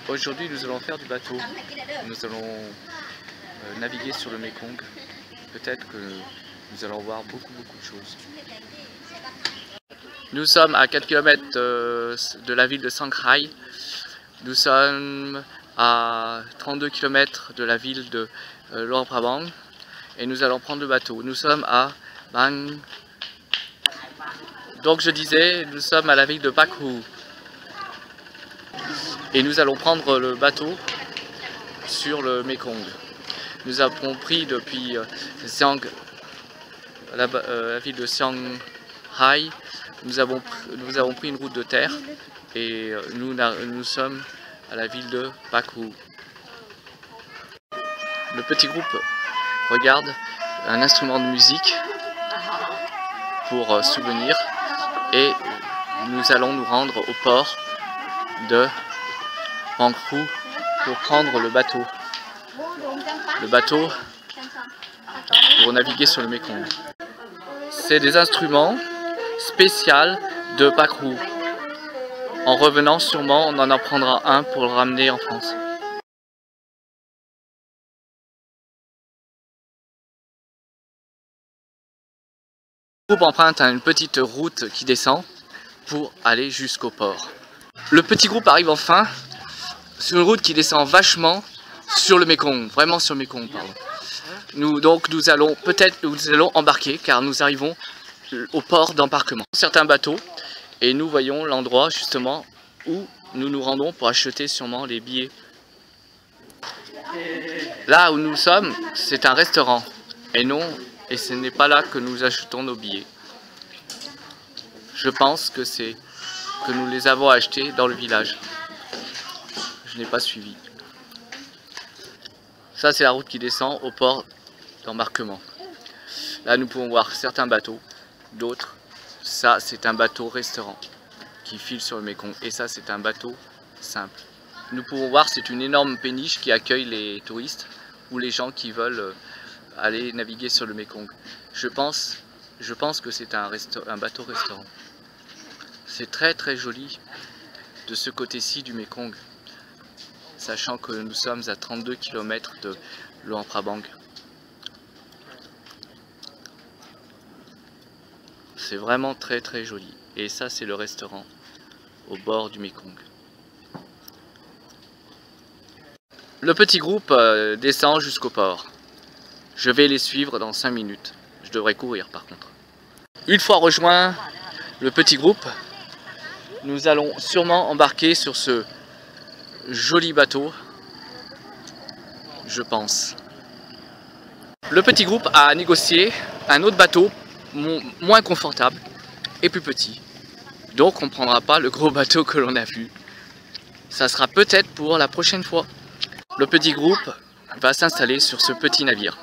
Aujourd'hui, nous allons faire du bateau. Nous allons naviguer sur le Mekong. Peut-être que nous allons voir beaucoup de choses. Nous sommes à 4 km de la ville de Shanghai. Nous sommes à 32 km de la ville de Luang Prabang. Et nous allons prendre le bateau. Nous sommes à Bang. Donc je disais, nous sommes à la ville de Pak Hu. Et nous allons prendre le bateau sur le Mekong. Nous avons pris depuis la ville de Shanghai, nous avons pris une route de terre et nous sommes à la ville de Pak Hu. Le petit groupe regarde un instrument de musique pour souvenir et nous allons nous rendre au port de Bang Hu pour prendre le bateau. Le bateau pour naviguer sur le Mekong. C'est des instruments spéciaux de Pak Hu. En revenant, sûrement, on en prendra un pour le ramener en France. Le groupe emprunte une petite route qui descend pour aller jusqu'au port. Le petit groupe arrive enfin sur une route qui descend vachement sur le Mekong, vraiment sur le Mekong, pardon. Nous allons embarquer car nous arrivons au port d'embarquement. Certains bateaux et nous voyons l'endroit justement où nous nous rendons pour acheter sûrement les billets. Là où nous sommes, c'est un restaurant et ce n'est pas là que nous achetons nos billets. Je pense que nous les avons achetés dans le village. Je n'ai pas suivi. Ça c'est la route qui descend au port d'embarquement. Là nous pouvons voir certains bateaux, d'autres. Ça c'est un bateau restaurant qui file sur le Mekong et ça c'est un bateau simple. Nous pouvons voir c'est une énorme péniche qui accueille les touristes ou les gens qui veulent aller naviguer sur le Mekong. Je pense que c'est un bateau restaurant. C'est très joli de ce côté-ci du Mekong. Sachant que nous sommes à 32 km de Luang Prabang. C'est vraiment très joli. Et ça c'est le restaurant au bord du Mekong. Le petit groupe descend jusqu'au port. Je vais les suivre dans 5 minutes. Je devrais courir par contre. Une fois rejoint le petit groupe, nous allons sûrement embarquer sur ce joli bateau, je pense. Le petit groupe a négocié un autre bateau moins confortable et plus petit. Donc on ne prendra pas le gros bateau que l'on a vu. Ça sera peut-être pour la prochaine fois. Le petit groupe va s'installer sur ce petit navire.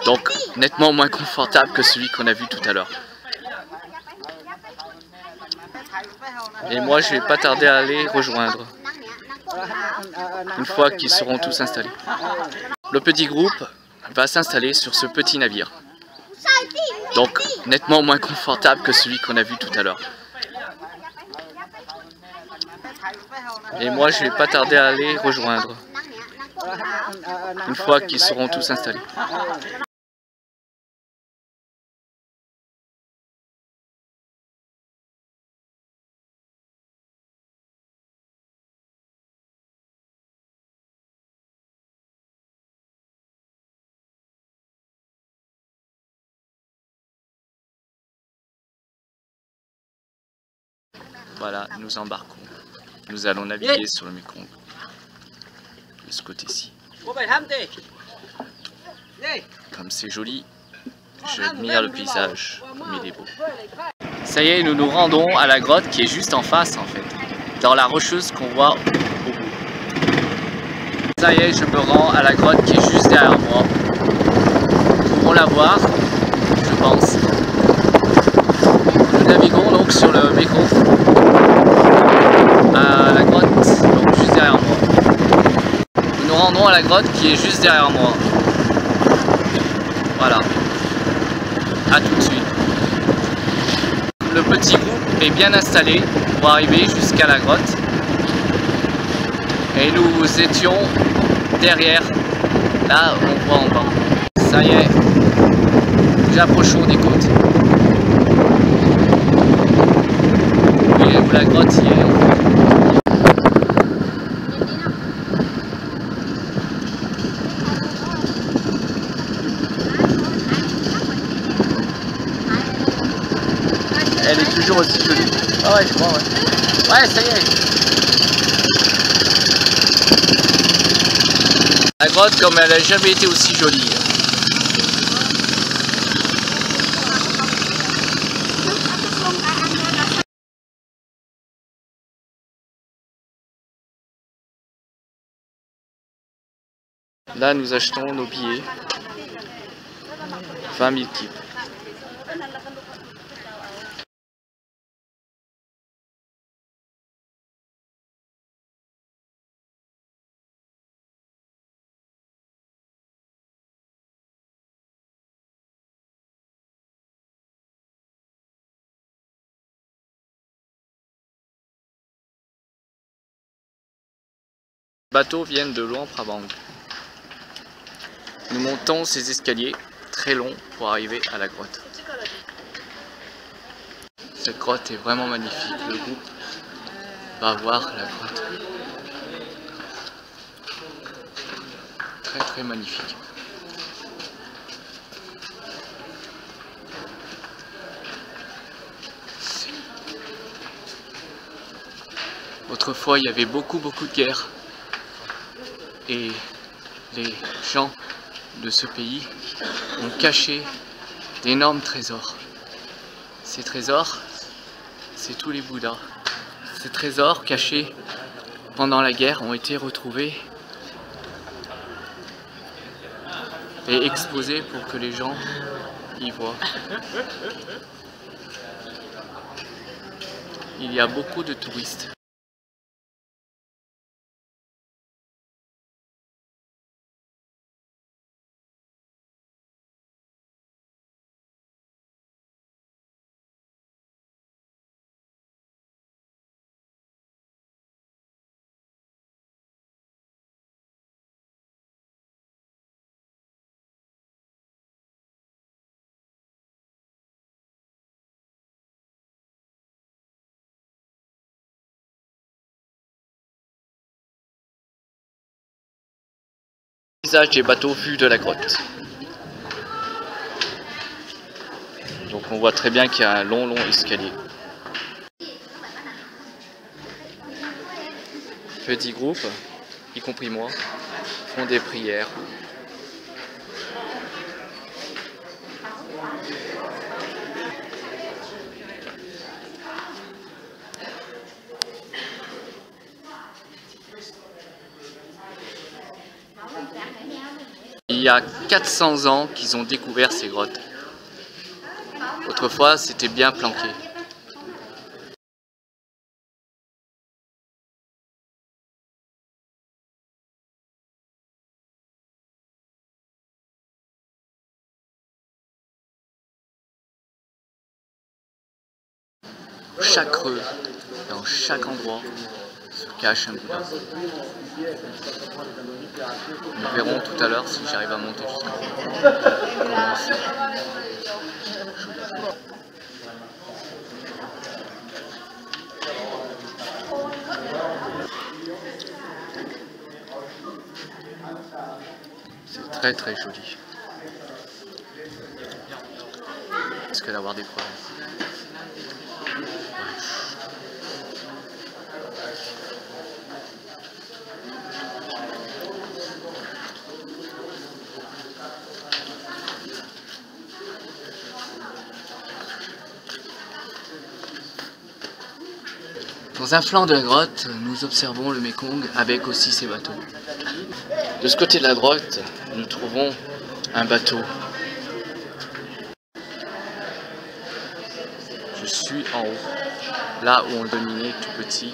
Donc nettement moins confortable que celui qu'on a vu tout à l'heure. Et moi je vais pas tarder à les rejoindre. Une fois qu'ils seront tous installés. Le petit groupe va s'installer sur ce petit navire. Donc nettement moins confortable que celui qu'on a vu tout à l'heure. Et moi je vais pas tarder à les rejoindre. Une fois qu'ils seront tous installés. Voilà, nous embarquons. Nous allons naviguer sur le Mekong. De ce côté-ci. Comme c'est joli, j'admire le paysage, comme il est beau. Ça y est, nous nous rendons à la grotte qui est juste en face en fait. Dans la rocheuse qu'on voit au bout. Ça y est, je me rends à la grotte qui est juste derrière moi. Nous pouvons la voir, je pense. Nous naviguons donc sur le Mekong. À la grotte, donc juste derrière moi. Nous nous rendons à la grotte qui est juste derrière moi. Voilà. A tout de suite. Le petit groupe est bien installé pour arriver jusqu'à la grotte. Et nous étions derrière, là on voit en bas. Ça y est, nous approchons des côtes. Et la grotte y est. Elle est toujours aussi jolie. Ah ouais, je crois, ouais. Ouais, ça y est. La grotte, comme elle n'a jamais été aussi jolie. Là, nous achetons nos billets. 20 000 kip. Les bateaux viennent de Luang Prabang. Nous montons ces escaliers très longs pour arriver à la grotte. Cette grotte est vraiment magnifique. Le groupe va voir la grotte. Très très magnifique. Autrefois, il y avait beaucoup de guerres. Et les gens de ce pays ont caché d'énormes trésors. Ces trésors, c'est tous les Bouddhas. Ces trésors cachés pendant la guerre ont été retrouvés et exposés pour que les gens y voient. Il y a beaucoup de touristes. Paysage des bateaux vus de la grotte. Donc on voit très bien qu'il y a un long escalier. Petit groupe, y compris moi, font des prières. Il y a 400 ans qu'ils ont découvert ces grottes. Autrefois, c'était bien planqué. Chaque creux, dans chaque endroit, se cache un Bouddha. Nous verrons tout à l'heure si j'arrive à monter jusqu'en haut. C'est très très joli. Je risque d'avoir des problèmes. Dans un flanc de la grotte, nous observons le Mekong avec aussi ses bateaux. De ce côté de la grotte, nous trouvons un bateau. Je suis en haut, là où on le dominait tout petit.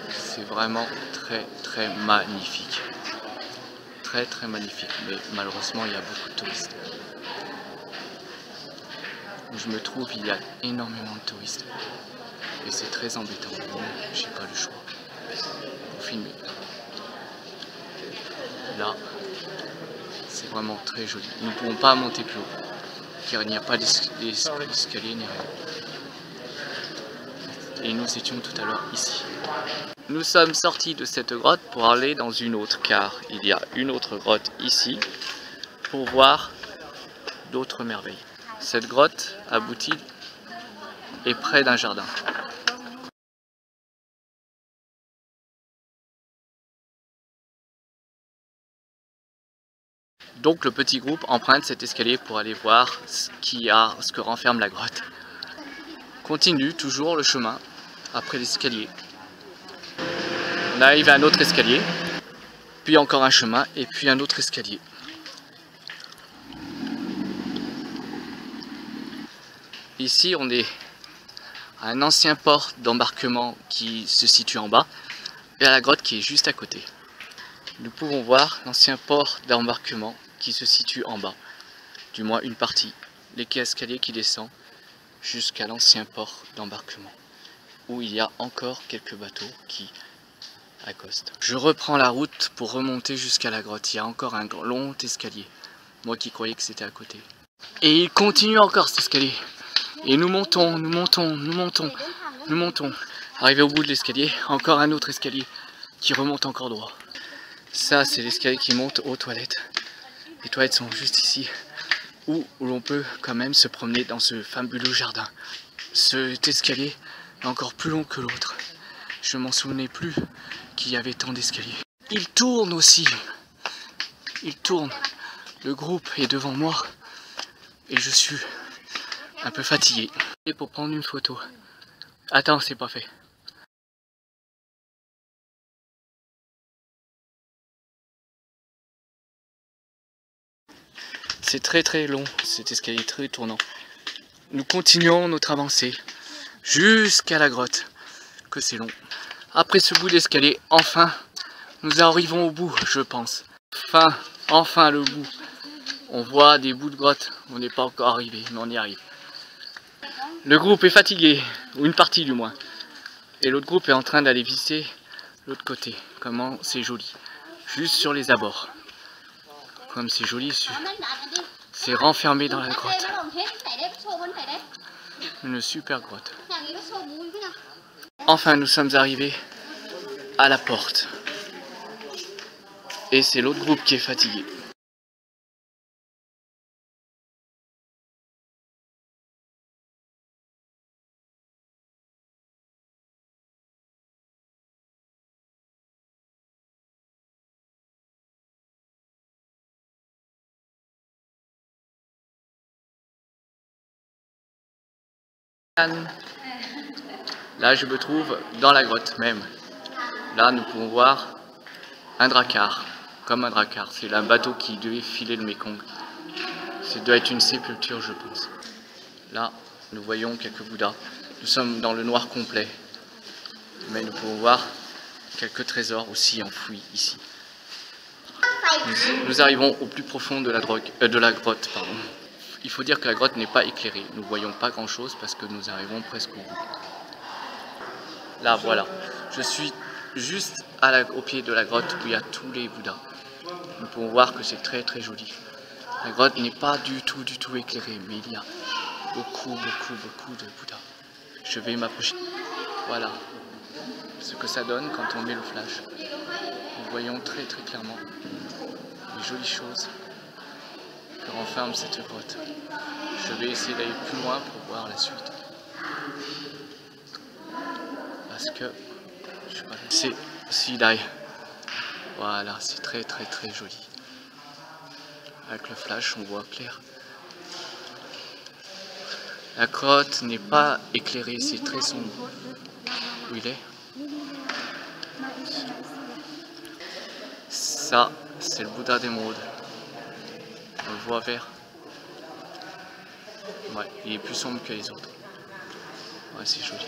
C'est vraiment très très magnifique. Très très magnifique, mais malheureusement il y a beaucoup de touristes. Où je me trouve, il y a énormément de touristes. Et c'est très embêtant, j'ai pas le choix. pour filmer. Là, c'est vraiment très joli. Nous ne pouvons pas monter plus haut, car il n'y a pas d'escalier ni rien. Et nous étions tout à l'heure ici. Nous sommes sortis de cette grotte pour aller dans une autre, car il y a une autre grotte ici, pour voir d'autres merveilles. Cette grotte aboutit et près d'un jardin. Donc le petit groupe emprunte cet escalier pour aller voir ce que renferme la grotte. Continue toujours le chemin après l'escalier. On arrive à un autre escalier, puis encore un chemin et puis un autre escalier. Ici on est à un ancien port d'embarquement qui se situe en bas et à la grotte qui est juste à côté. Nous pouvons voir l'ancien port d'embarquement qui se situe en bas, du moins une partie, les quais escaliers qui descend jusqu'à l'ancien port d'embarquement, où il y a encore quelques bateaux qui accostent. Je reprends la route pour remonter jusqu'à la grotte, il y a encore un long escalier, moi qui croyais que c'était à côté. Et il continue encore cet escalier, et nous montons, nous montons, nous montons, nous montons. Arrivé au bout de l'escalier, encore un autre escalier qui remonte encore droit. Ça c'est l'escalier qui monte aux toilettes. Les toilettes sont juste ici, où l'on peut quand même se promener dans ce fabuleux jardin. Cet escalier est encore plus long que l'autre. Je m'en souvenais plus qu'il y avait tant d'escaliers. Il tourne aussi. Il tourne. Le groupe est devant moi et je suis un peu fatigué. Et pour prendre une photo. Attends, c'est pas fait. C'est très long, cet escalier très tournant. Nous continuons notre avancée jusqu'à la grotte, que c'est long. Après ce bout d'escalier, enfin, nous arrivons au bout, je pense. Enfin le bout. On voit des bouts de grotte, on n'est pas encore arrivé, mais on y arrive. Le groupe est fatigué, ou une partie du moins. Et l'autre groupe est en train d'aller visiter l'autre côté. Comment c'est joli. Juste sur les abords. Comme c'est joli, c'est renfermé dans la grotte. Une super grotte. Enfin, nous sommes arrivés à la porte. Et c'est l'autre groupe qui est fatigué. Là, je me trouve dans la grotte même. Là, nous pouvons voir un drakkar, comme un drakkar. C'est un bateau qui devait filer le Mékong. Ça doit être une sépulture, je pense. Là, nous voyons quelques bouddhas. Nous sommes dans le noir complet. Mais nous pouvons voir quelques trésors aussi enfouis ici. Nous arrivons au plus profond de la grotte. Pardon. Il faut dire que la grotte n'est pas éclairée. Nous ne voyons pas grand chose parce que nous arrivons presque au bout. Là, voilà. Je suis juste au pied de la grotte où il y a tous les bouddhas. Nous pouvons voir que c'est très joli. La grotte n'est pas du tout éclairée, mais il y a beaucoup de bouddhas. Je vais m'approcher. Voilà ce que ça donne quand on met le flash. Nous voyons très clairement les jolies choses que renferme cette grotte. Je vais essayer d'aller plus loin pour voir la suite. Parce que c'est Sidai. Voilà, c'est très joli. Avec le flash, on voit clair. La grotte n'est pas éclairée, c'est très sombre. Où il est? Ça, c'est le Bouddha d'émeraude. On le voit vert. Ouais, il est plus sombre que les autres. Ouais, c'est joli.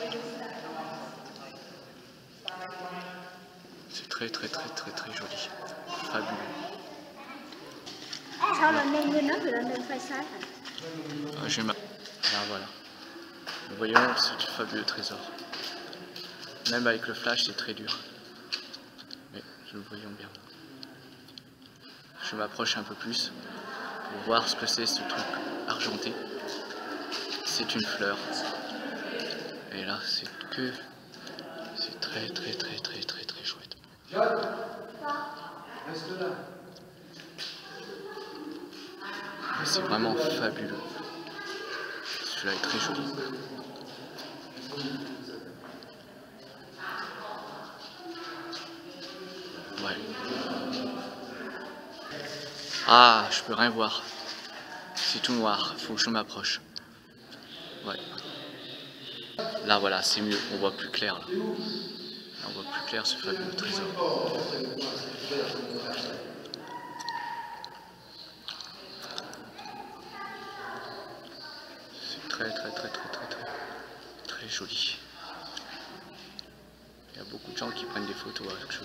C'est très joli. Fabuleux. Là, voilà. Nous voyons ce fabuleux trésor. Même avec le flash, c'est très dur. nous voyons bien. Je m'approche un peu plus pour voir ce que c'est ce truc argenté. C'est une fleur. Et là, c'est très chouette. C'est vraiment fabuleux. Celui-là est très joli. Ouais. Ah, je peux rien voir. C'est tout noir, faut que je m'approche. Ouais. Là voilà, c'est mieux, on voit plus clair là. Là, on voit plus clair ce fabuleux trésor. C'est très joli. Il y a beaucoup de gens qui prennent des photos avec ce.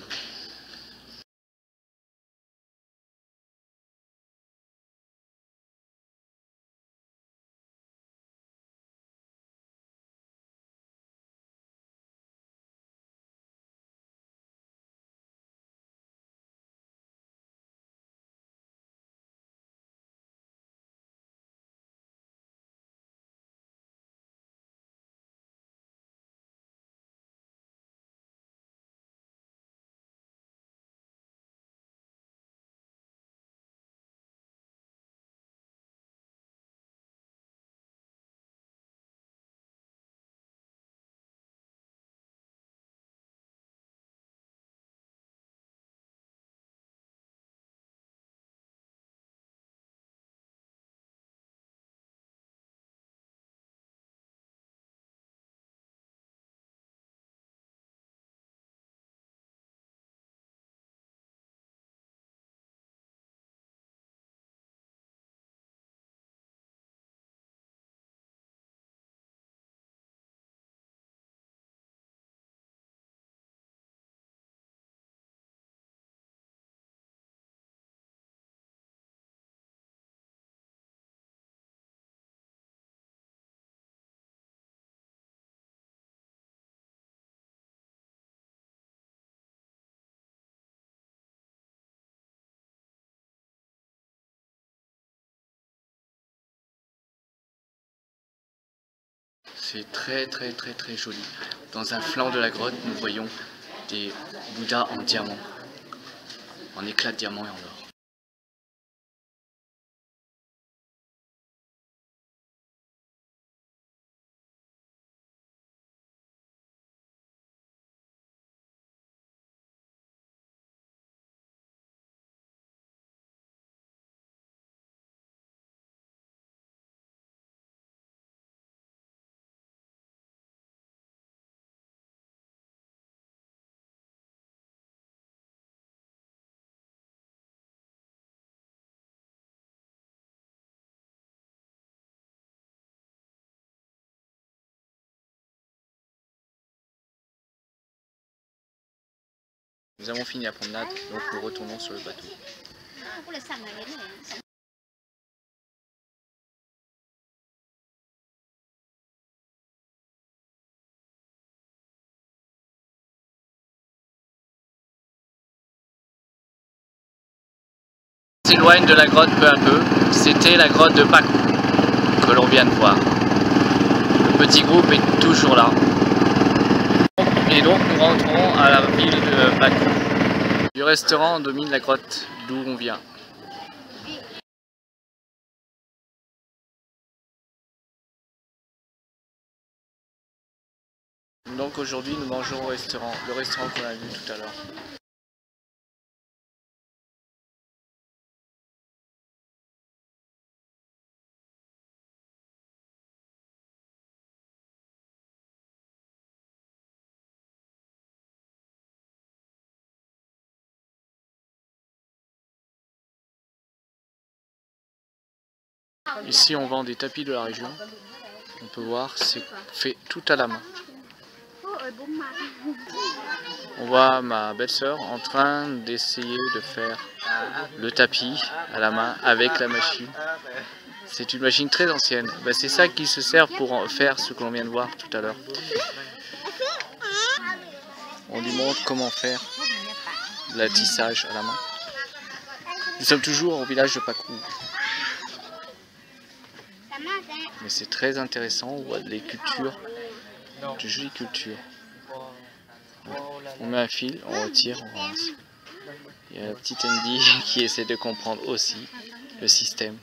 C'est très joli. Dans un flanc de la grotte, nous voyons des Bouddhas en diamant, en éclat de diamant et en or. Nous avons fini la promenade, donc nous retournons sur le bateau. On s'éloigne de la grotte peu à peu. C'était la grotte de Pakou que l'on vient de voir. Le petit groupe est toujours là. Et donc nous rentrons à la ville de Pakou. Du restaurant domine la grotte d'où on vient. Donc aujourd'hui nous mangeons au restaurant, le restaurant qu'on a vu tout à l'heure. Ici on vend des tapis de la région. On peut voir, c'est fait tout à la main. On voit ma belle-sœur en train d'essayer de faire le tapis à la main avec la machine. C'est une machine très ancienne. Ben, c'est ça qui se sert pour faire ce que l'on vient de voir tout à l'heure. On lui montre comment faire le tissage à la main. Nous sommes toujours au village de Pakou. Mais c'est très intéressant, on voit les cultures, de jolies cultures. On met un fil, on retire, on rince. Il y a la petite Andy qui essaie de comprendre aussi le système.